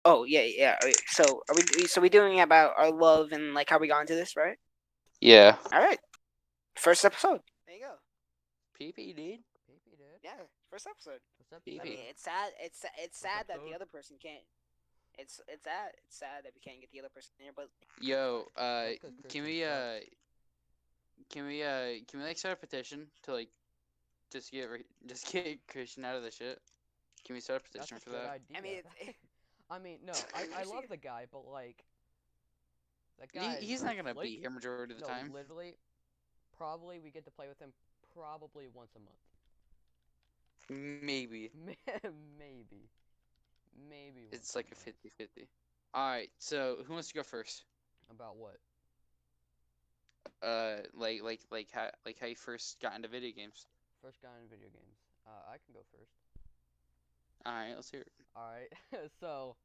Oh yeah, yeah. So are we? So we doing about our love and like how we got into this, right? Yeah. All right. First episode. There you go. PP, dude. PP, dude. Yeah, first episode. First I mean, PP. episode. it's sad. It's First sad that the episode. other person can't. It's sad. It's sad that we can't get the other person in here, but it's Yo, fine. That's because can Christian we sucks. can we like start a petition to like just get Christian out of the shit? Can we start a That's petition a for good that? I mean, idea. it's, I mean, no, I actually, love the guy, but like, that guy is He's not gonna like, be here majority of the no, time. literally, probably we get to play with him probably once a month. Maybe. Maybe, maybe once It's a like a month. 50-50. Alright, so who wants to go first? About what? How you first got into video games. First guy in video games. I can go first. Alright, let's hear it. All right. So,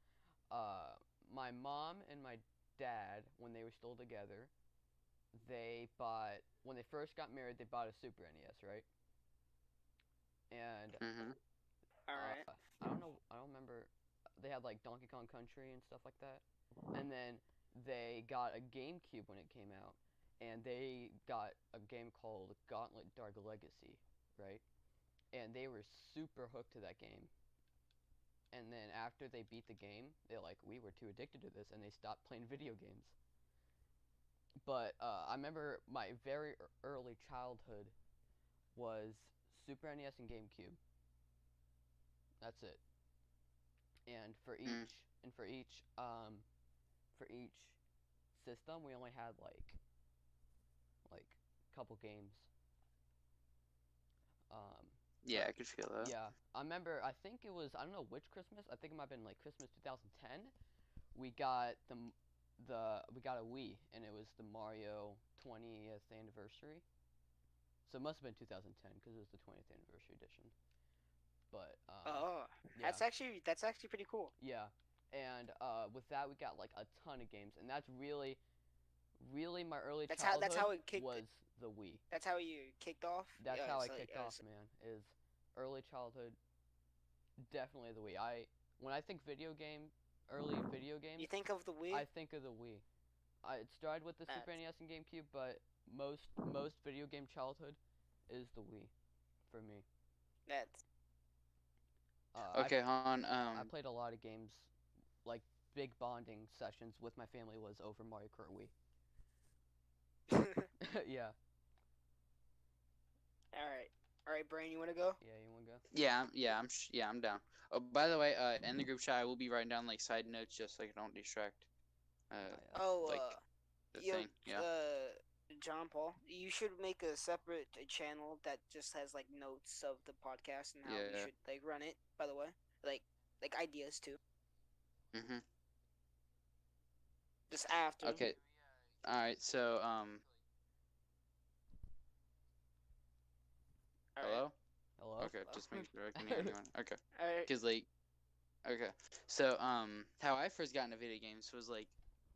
my mom and my dad, when they were still together, they bought when they first got married, they bought a Super NES, right? And Mm-hmm. all right. I don't remember. They had like Donkey Kong Country and stuff like that. And then they got a GameCube when it came out, and they got a game called Gauntlet Dark Legacy, right? And they were super hooked to that game. And then after they beat the game, they're like, we were too addicted to this, and they stopped playing video games. But I remember my very early childhood was Super NES and GameCube. That's it. And for Mm. each, and for each system, we only had like couple games. Um, Yeah, I but could feel that. yeah, I remember. I think it was I don't know which Christmas. I think it might have been like Christmas 2010. We got we got a Wii, and it was the Mario 20th anniversary. So it must have been 2010 because it was the 20th anniversary edition. But Oh, yeah, that's actually pretty cool. yeah, and with that we got like a ton of games, and that's really my early That's childhood how it kicked. was the Wii. That's how you kicked off. That's Yeah. how I So, kicked off, man. Is early childhood definitely the Wii. When I think early video you games, think of the Wii? I think of the Wii. It started with the Super That's NES and GameCube, but most video game childhood is the Wii for me. that's. Uh, Okay, Han, I played a lot of games, like big bonding sessions with my family was over Mario Kart Wii. Yeah, All right, Brian. You want to go? yeah, you wanna go? I'm down. Oh, by the way, in the group chat, I will be writing down like side notes just so I don't distract, Oh yeah. Oh, like the yo, thing. Yeah. John Paul, you should make a separate channel that just has like notes of the podcast and how we Yeah. should like run it. By the way, like ideas too. Mhm. Just after. Okay. All right. So All right. hello. Hello. Okay, just making sure I can hear anyone. Okay. All right. Cause like okay, so how I first got into video games was like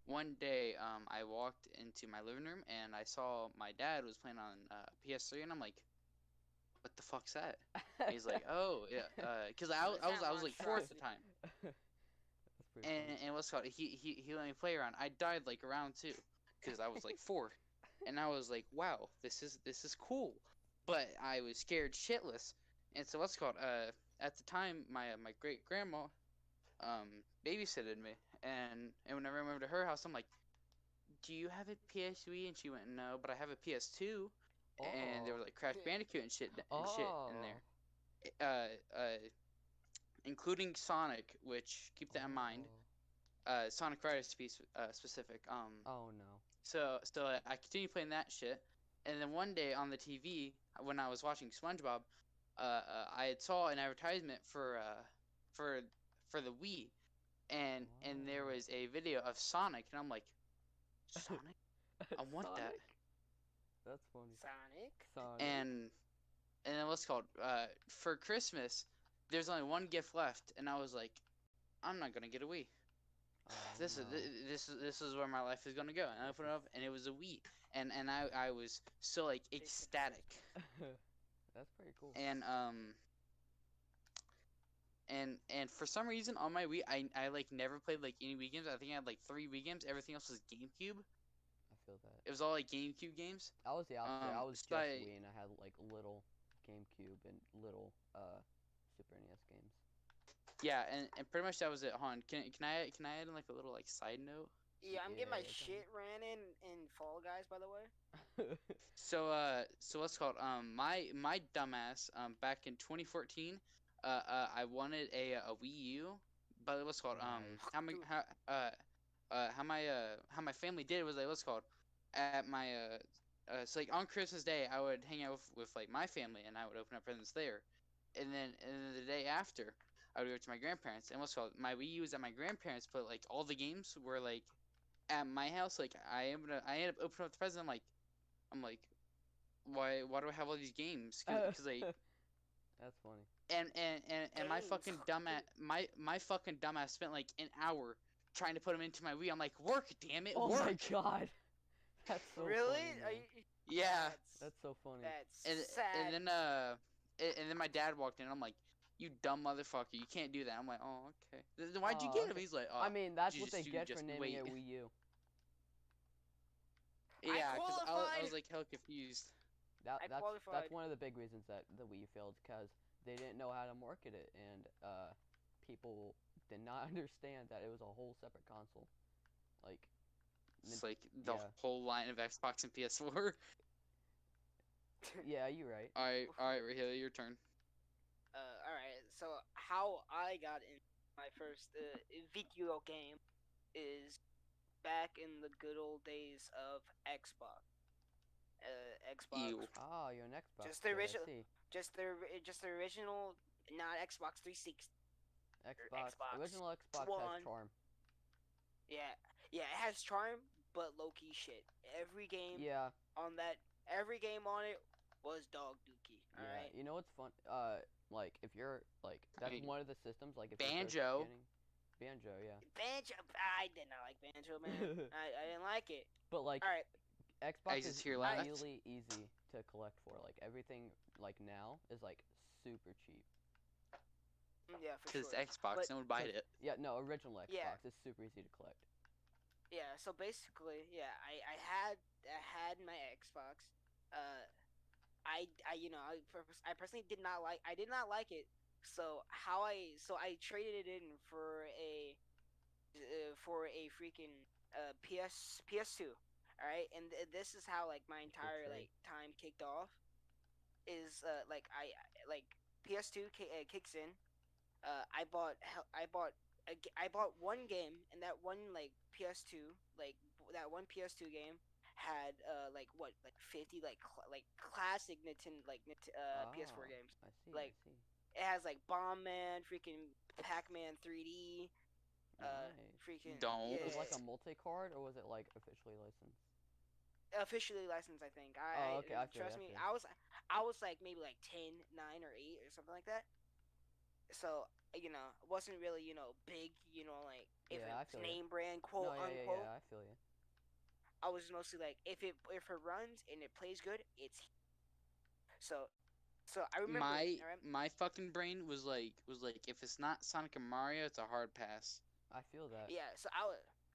one day I walked into my living room and I saw my dad was playing on PS3 and I'm like, what the fuck's that? And he's like, oh yeah, cause What is that I was like 4 at the monstrosity? time, That's pretty funny. and what's it called he let me play around. I died like around 2, cause I was like 4, and I was like, wow, this is cool, but I was scared shitless, and so what's it called at the time my great grandma babysitted me, and whenever I moved to her house, I'm like, do you have a PS3? And she went, no, but I have a PS2, and there Oh. was like Crash Bandicoot and shit in Oh. there. Including Sonic, which keep that in mind. Oh. Sonic Riders to be specific. Oh no. So I continued playing that shit, and then one day on the TV when I was watching SpongeBob, I had saw an advertisement for for the Wii, and there Oh. was a video of Sonic, and I'm like, Sonic, I want that, Sonic? That's funny. Sonic. Sonic. and then what's it called for Christmas, there's only one gift left, and I was like, I'm not gonna get a Wii. Oh This is no. this is where my life is gonna go. And I opened it up, and it was a Wii, and I was so like ecstatic, That's pretty cool. and and for some reason on my Wii, I like never played like any Wii games. I think I had like 3 Wii games. Everything else was GameCube. I feel that. It was all like GameCube games. I was the opposite. I was So just Wii, and I had like little GameCube and little Super NES games. yeah, and pretty much that was it. Hold on, can I add in like a little like side note? Yeah, I'm getting my Yeah, shit ran in Fall Guys, by the way. So what's it called my dumbass back in 2014 I wanted a Wii U, but what's it called Nice. Dude, how my family did was like what's it called at my so like on Christmas Day I would hang out with like my family and I would open up presents there, and then the day after I would go to my grandparents and what's it called my Wii U was at my grandparents, but like all the games were like at my house. Like I ended up opening up the present. I'm like, why do I have all these games? Cause like That's funny. and my games. fucking dumbass my fucking dumbass spent like an hour trying to put them into my Wii. I'm like, work, damn it, Oh work. my god. That's so Really? funny. Are Man. you, Yeah. That's so funny. that's And sad. then my dad walked in. I'm like, you dumb motherfucker, you can't do that. I'm like, oh okay. Then why'd you get him? Okay. He's like, oh, I mean, that's you what they you get just for naming wait. it Wii U. Yeah, because I qualified. was like hell confused. I That's qualified. one of the big reasons that the Wii U failed, because they didn't know how to market it, and people did not understand that it was a whole separate console. Like, It's like the yeah. whole line of Xbox and PS4. Yeah, you're right. All right, Rahila, your turn. All right. So how I got in my first video game is back in the good old days of Xbox. Xbox. Ew. Oh, you're an Xbox Just the kid, I original. see. Just the original, not Xbox 360. Xbox Original Xbox One. has charm. Yeah, yeah, it has charm, but low key shit. Every game Yeah, every game on it was dog dookie. All yeah. right. You know what's fun? Like if you're like that's I- one of the systems. Like if you're first Banjo. getting Banjo, yeah. Banjo, I did not like Banjo, man. I didn't like it. But like All right. Xbox Exit is to your left. really easy to collect for. Like everything like now is like super cheap. Yeah, for Because sure. it's Xbox, But- no one buy it. Yeah, no, original Xbox Yeah. is super easy to collect. Yeah, so basically, yeah, I had my Xbox. I I personally did not like it. So I traded it in for a freaking PS2. All right, and this is how like my entire trade. like time kicked off. Is like like PS2 kicks in. I bought one game, and that one like PS2 that one PS2 game had like what like 50 like classic Nintendo PS4 Oh, games. I see. Like I see. it has like Bomb Man, freaking Pac-Man 3D, Nice. freaking Don't. Was it yeah, like a multi-card or was it like officially licensed? officially licensed. I think. Oh, okay, I feel trust you, me. I feel I was like maybe like 10, 9, or 8 or something like that. So it wasn't really big. Like if Yeah, I it's feel you. name brand, No, quote yeah, unquote. I feel you. I was mostly like if it runs and it plays good, it's so I remember My fucking brain was like if it's not Sonic and Mario, it's a hard pass. I feel that. yeah. So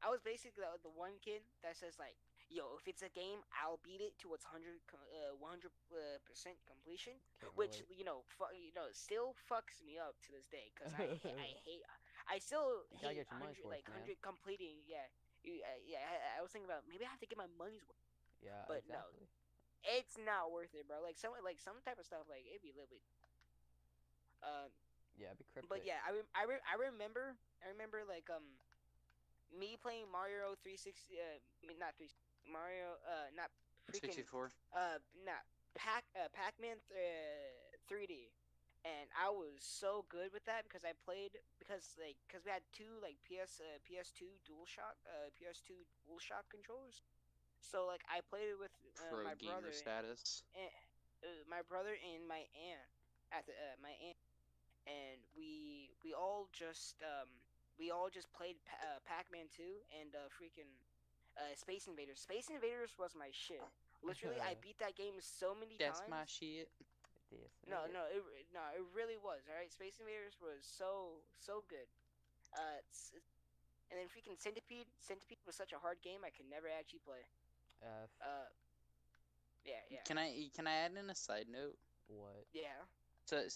I was basically the one kid that says like, yo, if it's a game, I'll beat it to its 100% completion, Can't which relate. still fucks me up to this day because I still You gotta hate get your money's 100 worth, like man. 100 completing. Yeah, I was thinking about maybe I have to get my money's worth, Yeah, but no, exactly. it's not worth it, bro. Like some type of stuff like it'd be a little bit. Um, Yeah, it'd be cryptic. but yeah, I remember like me playing Mario 360. Not 360. Mario. Not freaking. 64. Not Pac-Man 3D. And I was so good with that because because we had two like PS2 controllers. So like I played it with Pro my gamer brother status. and my aunt my aunt, and we all just played Pac-Man 2 and freaking Space Invaders. Space Invaders was my shit. Literally, I beat that game so many That's times. my shit. this. No, no, it really was. All right, Space Invaders was so good. And then freaking Centipede. Centipede was such a hard game I could never actually play. F. Uh, yeah, yeah, Can I add in a side note? What? yeah. So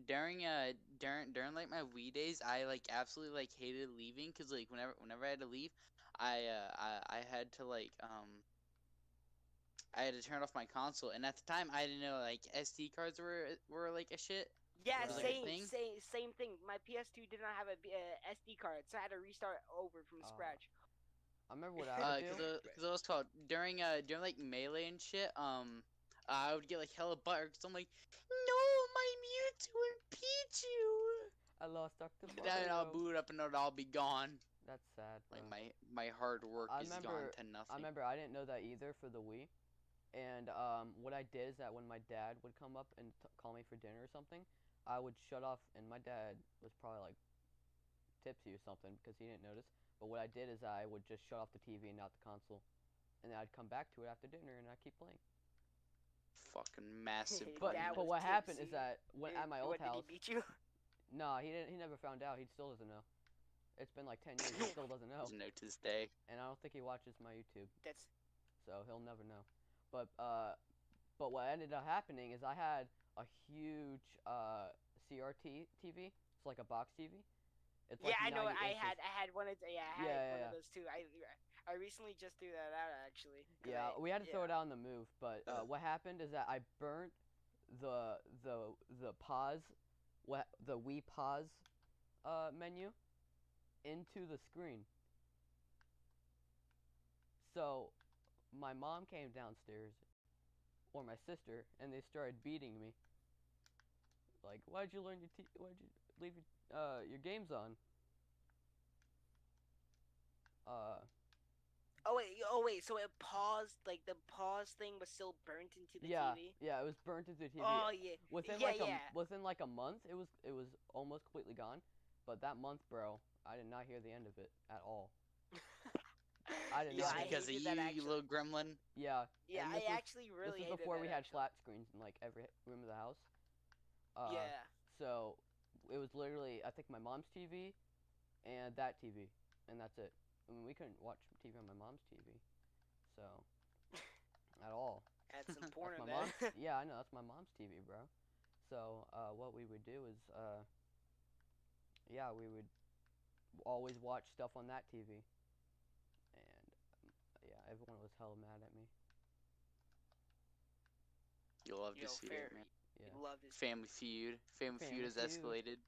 during like my Wii days, I like absolutely like hated leaving because like whenever I had to leave, I had to like I had to turn off my console, and at the time I didn't know like SD cards were like a shit. Yeah, It was like a Right. thing. same thing. My PS2 did not have a SD card, so I had to restart over from scratch. I remember what I would do. Cause it was called during like Melee and shit. I would get like hella buttered because I'm like, no, my Mewtwo and Pichu. I lost Dr. Then I'll Mario. boot up and it'll all be gone. That's sad, bro. Like my hard work I is gone remember. to nothing. I remember I didn't know that either for the Wii. And what I did is that when my dad would come up and call me for dinner or something, I would shut off. And my dad was probably like tipsy or something because he didn't notice. But what I did is I would just shut off the TV and not the console, and then I'd come back to it after dinner and I'd keep playing. Fucking massive But brain. Dad but was what happened is tipsy. that when at my old What, did house, he beat you? nah, he didn't. He never found out. He still doesn't know. It's been like 10 years. He still doesn't know. Doesn't know to this day. And I don't think he watches my YouTube, That's so he'll never know. But what ended up happening is I had a huge CRT TV. It's like a box TV. It's like yeah. I know. 90 inches. I had one of yeah. I had Yeah, one yeah. of those too. I recently just threw that out actually. Yeah, we had to throw it out on the move. But what happened is that I burnt the pause, the Wii pause menu into the screen. So my mom came downstairs, or my sister, and they started beating me. Like, why'd you leave your games on? Oh wait. So it paused. Like the pause thing was still burnt into the Yeah, TV. yeah, it was burnt into the TV. Oh yeah. Within yeah. within like a month, it was almost completely gone. But that month, bro, I did not hear the end of it at all. I did Yeah, Just not. I because of hated you, that you actually. little gremlin. Yeah. Yeah, and I this was, actually really This hated was before that we had actually. flat screens in like every room of the house. Yeah. So it was literally, I think, my mom's TV and that TV, and that's it. I mean, we couldn't watch TV on my mom's TV, so at all. That's That's important. my mom's. Yeah, I know, that's my mom's TV, bro. So what we would do is, yeah, we would always watch stuff on that TV, and yeah, everyone was hella mad at me. You'll love to Yo, see fair. that, man. Yeah. Love this. Family Feud. Family Family Feud has Feud. escalated.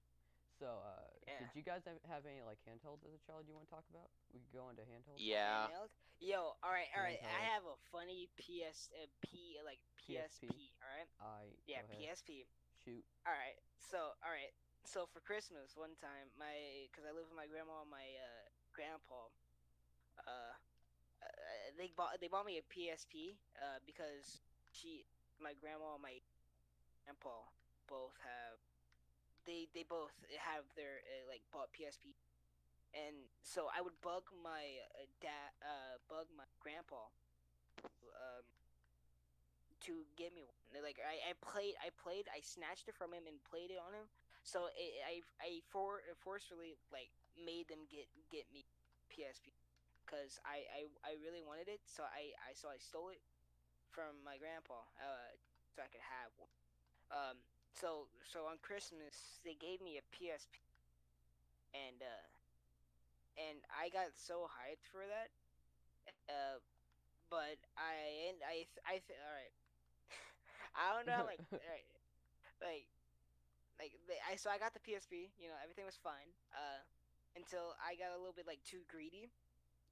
So, Yeah. did you guys have any like handhelds as a child you want to talk about? We could go into handhelds. Yeah. Handheld? Yo, all right. I Handheld. have a funny PSP. All right. Yeah, Go ahead. PSP. Shoot. All right. So for Christmas one time, cause I live with my grandma and my grandpa. They bought me a PSP. Because my grandma and my grandpa both have they both have their like bought PSP. And so I would bug my bug my grandpa, to get me one. Like I snatched it from him and played it on him. So I forcefully like made them get me PSP, because I really wanted it. So I stole it from my grandpa, so I could have one. So on Christmas they gave me a PSP, and I got so hyped for that. But all right. I don't know, like, all right, like so I got the PSP. Everything was fine. Until I got a little bit like too greedy,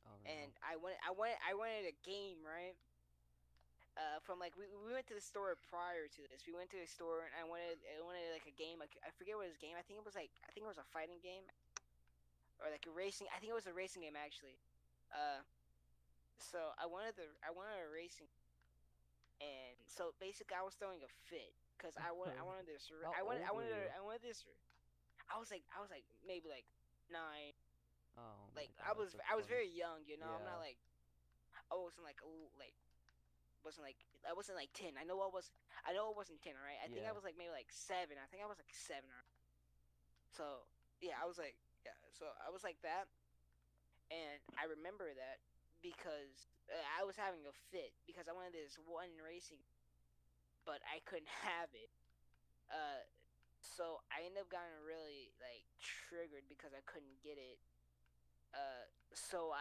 Oh no. and I wanted a game, right? From like we went to the store prior to this. We went to the store and I wanted like a game. I forget what his game. I think it was a fighting game, or like a racing. I think it was a racing game actually. So I wanted a racing, and so basically I was throwing a fit because I wanted this. How old were you? I wanted this. I was like maybe like 9. Oh my Like gosh, that's I was funny. very young. I'm Yeah. not like I wasn't like a little, like I wasn't like 10. I know it wasn't 10. All right. I think I Yeah. was like maybe like 7. I think I was like 7. All right? So yeah, I was like yeah. So I was like that, and I remember that because I was having a fit because I wanted this one racing, but I couldn't have it. Uh, so I ended up getting really like triggered because I couldn't get it. So